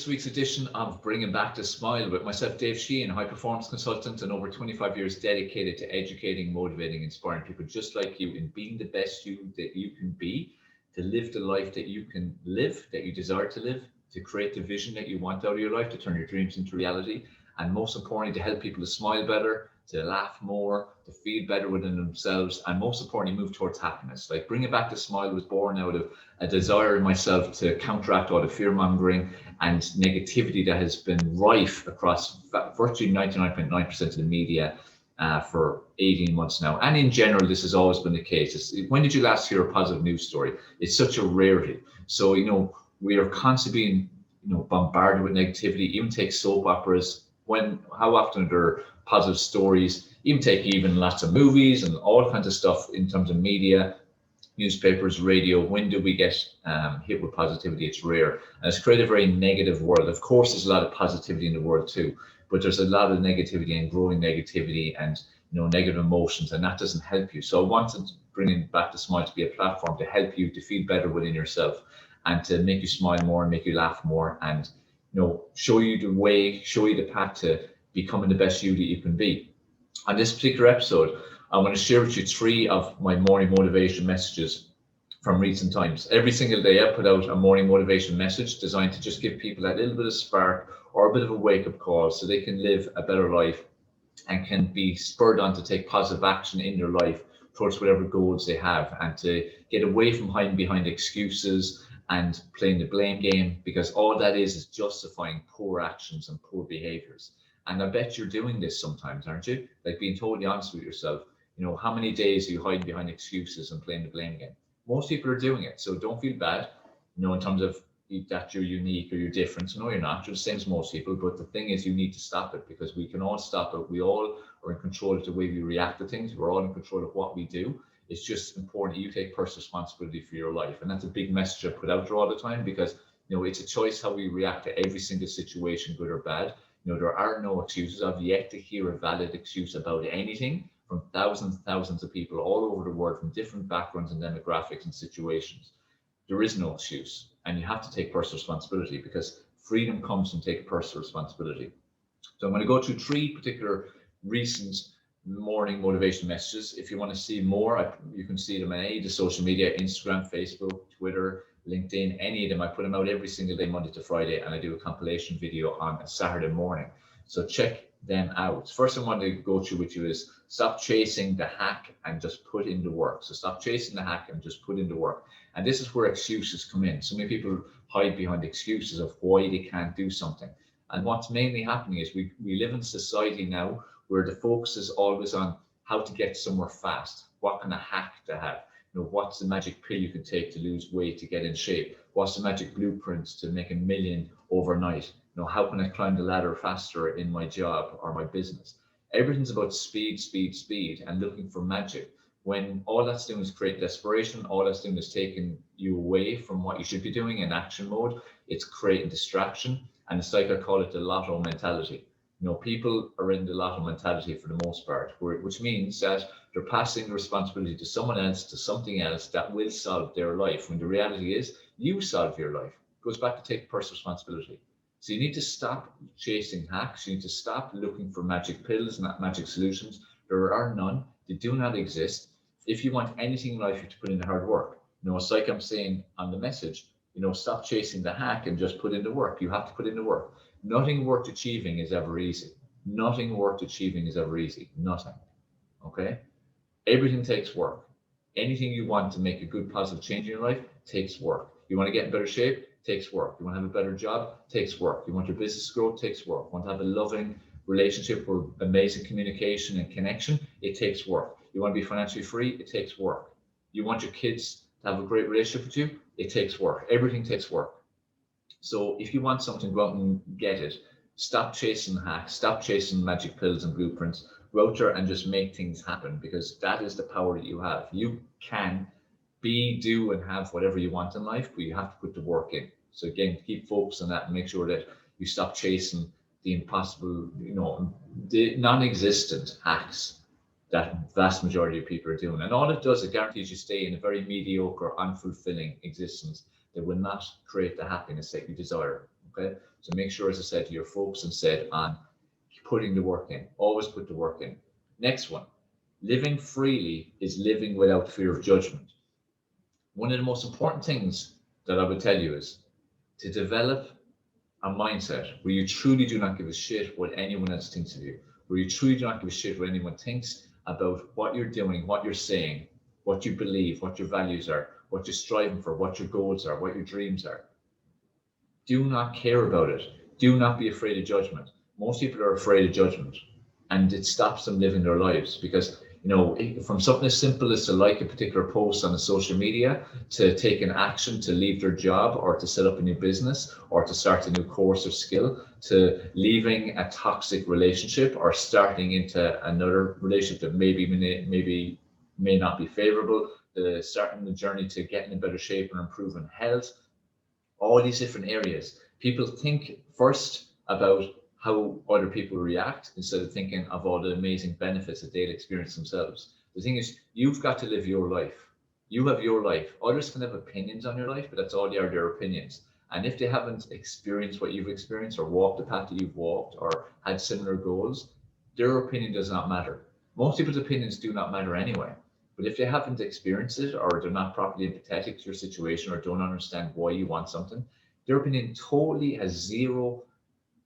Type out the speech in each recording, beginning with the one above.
this week's edition of Bringing Back the Smile with myself, Dave Sheahan, high performance consultant and over 25 years dedicated to educating, motivating, inspiring people just like you in being the best you that you can be, to live the life that you can live, that you desire to live, to create the vision that you want out of your life, to turn your dreams into reality, and most importantly, to help people to smile better, to laugh more, to feel better within themselves, and most importantly, move towards happiness. Like Bringing Back the Smile was born out of a desire in myself to counteract all the fear-mongering and negativity that has been rife across virtually 99.9% of the media for 18 months now. And in general, this has always been the case. When did you last hear a positive news story? It's such a rarity. So, we are constantly being, bombarded with negativity. Even take soap operas. How often are there positive stories? Even take lots of movies and all kinds of stuff in terms of media, newspapers, radio. When do we get hit with positivity? It's rare, and it's created a very negative world. Of course, there's a lot of positivity in the world too, but there's a lot of negativity and growing negativity and negative emotions, and that doesn't help you. So I wanted to bring Back the Smile to be a platform to help you to feel better within yourself and to make you smile more and make you laugh more, and show you the way, show you the path to becoming the best you that you can be. On this particular episode, I want to share with you 3 of my morning motivation messages from recent times. Every single day I put out a morning motivation message designed to just give people that little bit of spark or a bit of a wake-up call so they can live a better life and can be spurred on to take positive action in their life towards whatever goals they have, and to get away from hiding behind excuses and playing the blame game, because all that is justifying poor actions and poor behaviors. And I bet you're doing this sometimes, aren't you? Like being totally honest with yourself. How many days are you hiding behind excuses and playing the blame game? Most people are doing it. So don't feel bad, in terms of that you're unique or you're different. No, you're not. You're the same as most people. But the thing is, you need to stop it, because we can all stop it. We all are in control of the way we react to things. We're all in control of what we do. It's just important that you take personal responsibility for your life. And that's a big message I put out there all the time, because, it's a choice how we react to every single situation, good or bad. There are no excuses. I've yet to hear a valid excuse about anything from thousands and thousands of people all over the world from different backgrounds and demographics and situations. There is no excuse, and you have to take personal responsibility, because freedom comes from taking personal responsibility. So I'm going to go through 3 particular recent morning motivation messages. If you want to see more, you can see them on any of the social media: Instagram, Facebook, Twitter, LinkedIn, any of them. I put them out every single day, Monday to Friday, and I do a compilation video on a Saturday morning. So check them out. First, I want to go through with you is stop chasing the hack and just put in the work. So stop chasing the hack and just put in the work. And this is where excuses come in. So many people hide behind excuses of why they can't do something. And what's mainly happening is we live in a society now where the focus is always on how to get somewhere fast. What kind of hack to have? What's the magic pill you can take to lose weight, to get in shape? What's the magic blueprint to make $1 million overnight? How can I climb the ladder faster in my job or my business? Everything's about speed, speed, speed, and looking for magic, when all that's doing is create desperation. All that's doing is taking you away from what you should be doing in action mode. It's creating distraction, and it's like I call it the lotto mentality. People are in the lotto mentality for the most part, which means that they're passing the responsibility to someone else, to something else that will solve their life, when the reality is you solve your life. It goes back to take personal responsibility. So you need to stop chasing hacks. You need to stop looking for magic pills and magic solutions. There are none. They do not exist. If you want anything in life, you have to put in the hard work. It's like I'm saying on the message, stop chasing the hack and just put in the work. You have to put in the work. Nothing worth achieving is ever easy. Nothing worth achieving is ever easy. Nothing. Okay? Everything takes work. Anything you want to make a good, positive change in your life takes work. You want to get in better shape? Takes work. You want to have a better job? Takes work. You want your business to grow? Takes work. You want to have a loving relationship with amazing communication and connection? It takes work. You want to be financially free? It takes work. You want your kids to have a great relationship with you? It takes work. Everything takes work. So if you want something, go out and get it. Stop chasing hacks. Stop chasing magic pills and blueprints. Go out there and just make things happen, because that is the power that you have. You can be, do, and have whatever you want in life, but you have to put the work in. So again, keep focused on that and make sure that you stop chasing the impossible, the non-existent hacks that vast majority of people are doing. And all it does, it guarantees you stay in a very mediocre, unfulfilling existence that will not create the happiness that you desire. Okay, so make sure, as I said, you're focused instead on putting the work in. Always put the work in. Next one, living freely is living without fear of judgment. One of the most important things that I would tell you is to develop a mindset where you truly do not give a shit what anyone else thinks of you, where you truly do not give a shit what anyone thinks about what you're doing, what you're saying, what you believe, what your values are, what you're striving for, what your goals are, what your dreams are. Do not care about it. Do not be afraid of judgment. Most people are afraid of judgment, and it stops them living their lives because, from something as simple as to like a particular post on a social media, to take an action to leave their job or to set up a new business or to start a new course or skill, to leaving a toxic relationship or starting into another relationship that maybe may not be favorable, to starting the journey to getting in better shape and improving health, all these different areas. People think first about how other people react instead of thinking of all the amazing benefits that they'll experience themselves. The thing is, you've got to live your life. You have your life. Others can have opinions on your life, but that's all they are, their opinions. And if they haven't experienced what you've experienced or walked the path that you've walked or had similar goals, their opinion does not matter. Most people's opinions do not matter anyway. But if they haven't experienced it or they're not properly empathetic to your situation or don't understand why you want something, their opinion totally has zero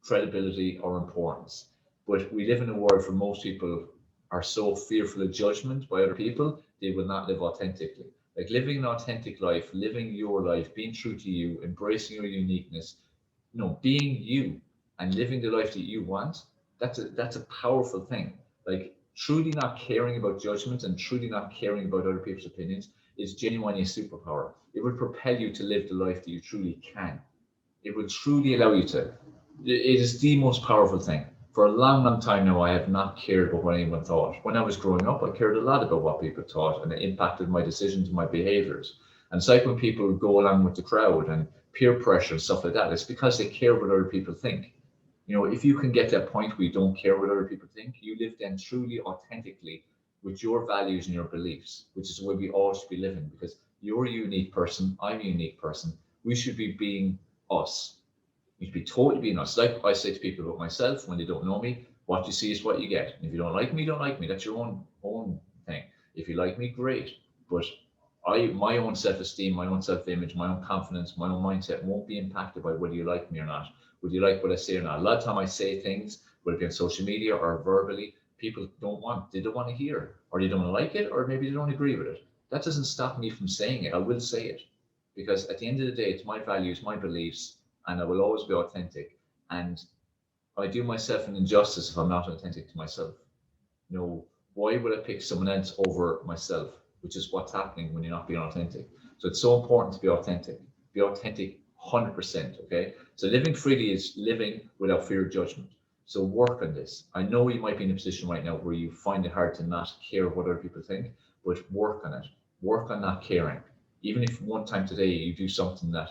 credibility or importance. But we live in a world where most people are so fearful of judgment by other people, they will not live authentically. Like living an authentic life, living your life, being true to you, embracing your uniqueness, being you and living the life that you want, that's a powerful thing. Like truly not caring about judgment and truly not caring about other people's opinions is genuinely a superpower. It will propel you to live the life that you truly can. It will truly allow you to. It is the most powerful thing. For a long, long time now, I have not cared about what anyone thought. When I was growing up, I cared a lot about what people thought, and it impacted my decisions and my behaviors. And it's like when people go along with the crowd and peer pressure and stuff like that, it's because they care what other people think. If you can get that point where you don't care what other people think, you live then truly authentically with your values and your beliefs, which is the way we all should be living because you're a unique person, I'm a unique person. We should be being us. We should be totally being us. Like I say to people about myself when they don't know me, what you see is what you get. And if you don't like me, you don't like me. That's your own thing. If you like me, great. But my own self-esteem, my own self-image, my own confidence, my own mindset won't be impacted by whether you like me or not, whether you like what I say or not. A lot of time I say things, whether it be on social media or verbally, people don't want to hear, or they don't like it, or maybe they don't agree with it. That doesn't stop me from saying it. I will say it because at the end of the day, it's my values, my beliefs, and I will always be authentic. And I do myself an injustice if I'm not authentic to myself. Why would I pick someone else over myself? Which is what's happening when you're not being authentic. So it's so important to be authentic. Be authentic 100%. Okay. So living freely is living without fear of judgment. So work on this. I know you might be in a position right now where you find it hard to not care what other people think, but work on it. Work on not caring. Even if one time today you do something that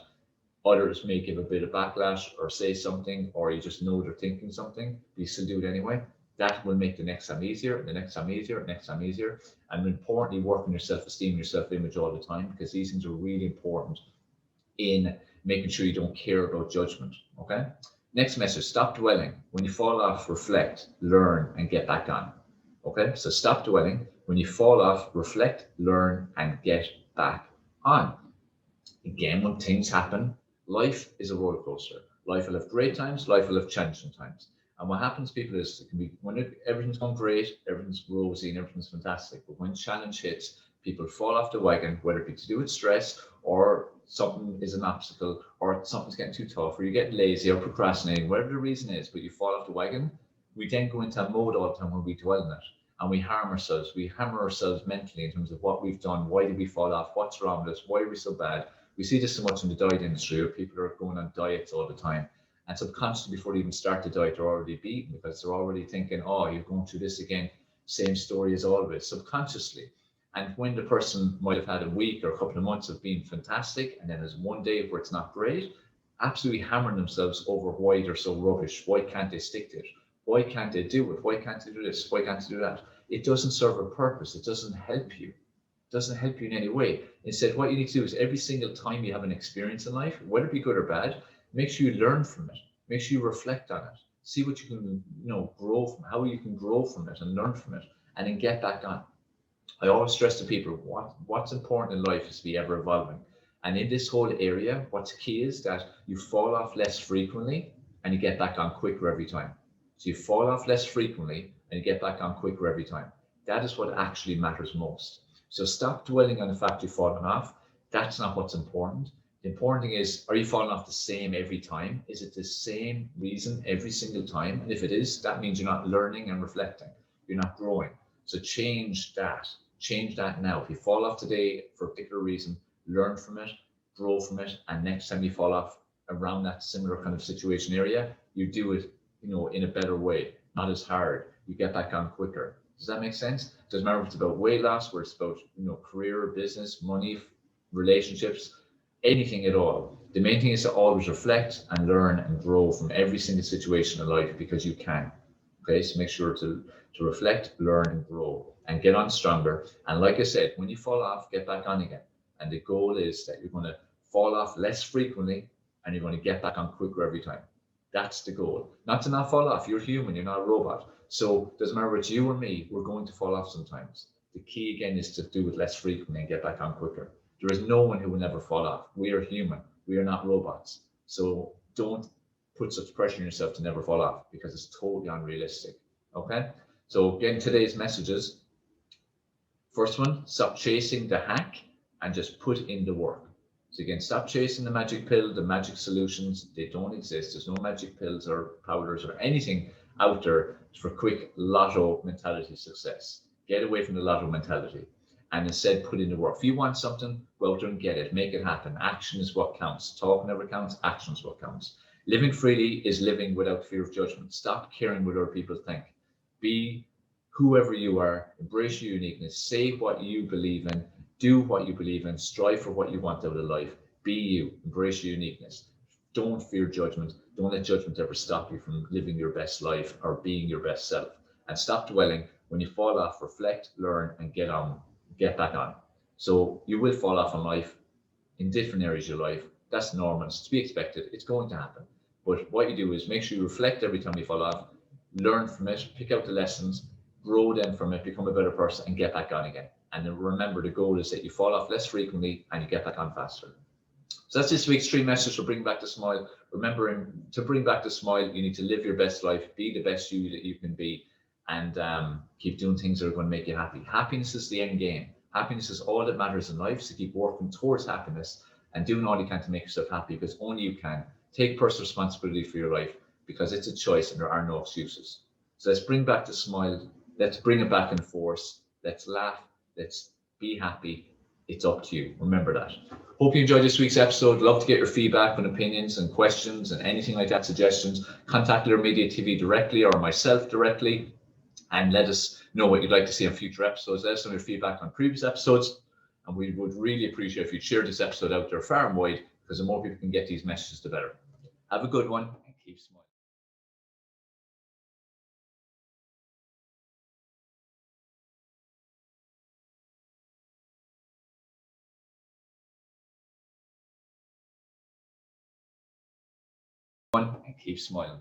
others may give a bit of backlash or say something, or you just know they're thinking something, but you still do it anyway. That will make the next time easier, the next time easier, next time easier. And importantly, work on your self-esteem, your self-image all the time, because these things are really important in making sure you don't care about judgment. Okay. Next message, stop dwelling. When you fall off, reflect, learn, and get back on. Okay. So stop dwelling. When you fall off, reflect, learn, and get back on. Again, when things happen, life is a roller coaster. Life will have great times, life will have challenging times. And what happens, people, is it can be when everything's going great, everything's rosy, and everything's fantastic. But when challenge hits, people fall off the wagon, whether it be to do with stress or something is an obstacle or something's getting too tough or you get lazy or procrastinating, whatever the reason is, but you fall off the wagon, we then go into a mode all the time where we dwell on it and we harm ourselves. We hammer ourselves mentally in terms of what we've done, why did we fall off, what's wrong with us, why are we so bad? We see this so much in the diet industry where people are going on diets all the time. And subconsciously, before they even start the diet, they're already beaten because they're already thinking, oh, you're going through this again, same story as always, subconsciously. And when the person might have had a week or a couple of months of being fantastic, and then there's one day where it's not great, absolutely hammering themselves over why they're so rubbish. Why can't they stick to it? Why can't they do it? Why can't they do this? Why can't they do that? It doesn't serve a purpose. It doesn't help you. It doesn't help you in any way. Instead, what you need to do is every single time you have an experience in life, whether it be good or bad, Make sure you learn from it. Make sure you reflect on it. See what you can, grow from, how you can grow from it and learn from it, and then get back on. I always stress to people what's important in life is to be ever evolving. And in this whole area, what's key is that you fall off less frequently and you get back on quicker every time. So you fall off less frequently and you get back on quicker every time. That is what actually matters most. So stop dwelling on the fact you've fallen off. That's not what's important. The important thing is, are you falling off the same every time? Is it the same reason every single time? And if it is, that means you're not learning and reflecting. You're not growing. So change that. Change that now. If you fall off today for a particular reason, learn from it, grow from it, and next time you fall off around that similar kind of situation area, you do it, in a better way, not as hard. You get back on quicker. Does that make sense? It doesn't matter if it's about weight loss, where it's about career, business, money, relationships, anything at all. The main thing is to always reflect and learn and grow from every single situation in life, because you can. Okay, so make sure to reflect, learn, and grow, and get on stronger. And like I said, when you fall off, get back on again. And the goal is that you're going to fall off less frequently and you're going to get back on quicker every time. That's the goal. Not to not fall off. You're human, you're not a robot. So it doesn't matter if it's you or me, we're going to fall off sometimes. The key again is to do it less frequently and get back on quicker. There is no one who will never fall off. We are human. We are not robots. So don't put such pressure on yourself to never fall off, because it's totally unrealistic. Okay? So again, today's messages. First one, stop chasing the hack and just put in the work. So again, stop chasing the magic pill, the magic solutions. They don't exist. There's no magic pills or powders or anything out there for quick lotto mentality success. Get away from the lotto mentality and instead put in the work. If you want something, go out there and get it. Make it happen. Action is what counts. Talk never counts. Action is what counts. Living freely is living without fear of judgment. Stop caring what other people think. Be whoever you are. Embrace your uniqueness. Say what you believe in. Do what you believe in. Strive for what you want out of life. Be you. Embrace your uniqueness. Don't fear judgment. Don't let judgment ever stop you from living your best life or being your best self. And stop dwelling. When you fall off, reflect, learn, and get back on. So you will fall off in life, in different areas of your life. That's normal. It's to be expected. It's going to happen. But what you do is make sure you reflect every time you fall off, learn from it, pick out the lessons, grow them from it, become a better person, and get back on again. And then remember, the goal is that you fall off less frequently and you get back on faster. So that's this week's 3 messages for Bring Back the Smile. Remember, to bring back the smile, you need to live your best life, be the best you that you can be, and keep doing things that are going to make you happy. Happiness is the end game. Happiness is all that matters in life. So keep working towards happiness and doing all you can to make yourself happy, because only you can. Take personal responsibility for your life, because it's a choice and there are no excuses. So let's bring back the smile. Let's bring it back in force. Let's laugh. Let's be happy. It's up to you. Remember that. Hope you enjoyed this week's episode. Love to get your feedback and opinions and questions and anything like that, suggestions. Contact Leader Media TV directly or myself directly, and let us know what you'd like to see on future episodes. Let us know your feedback on previous episodes. And we would really appreciate if you'd share this episode out there far and wide, because the more people can get these messages, the better. Have a good one and keep smiling. And keep smiling.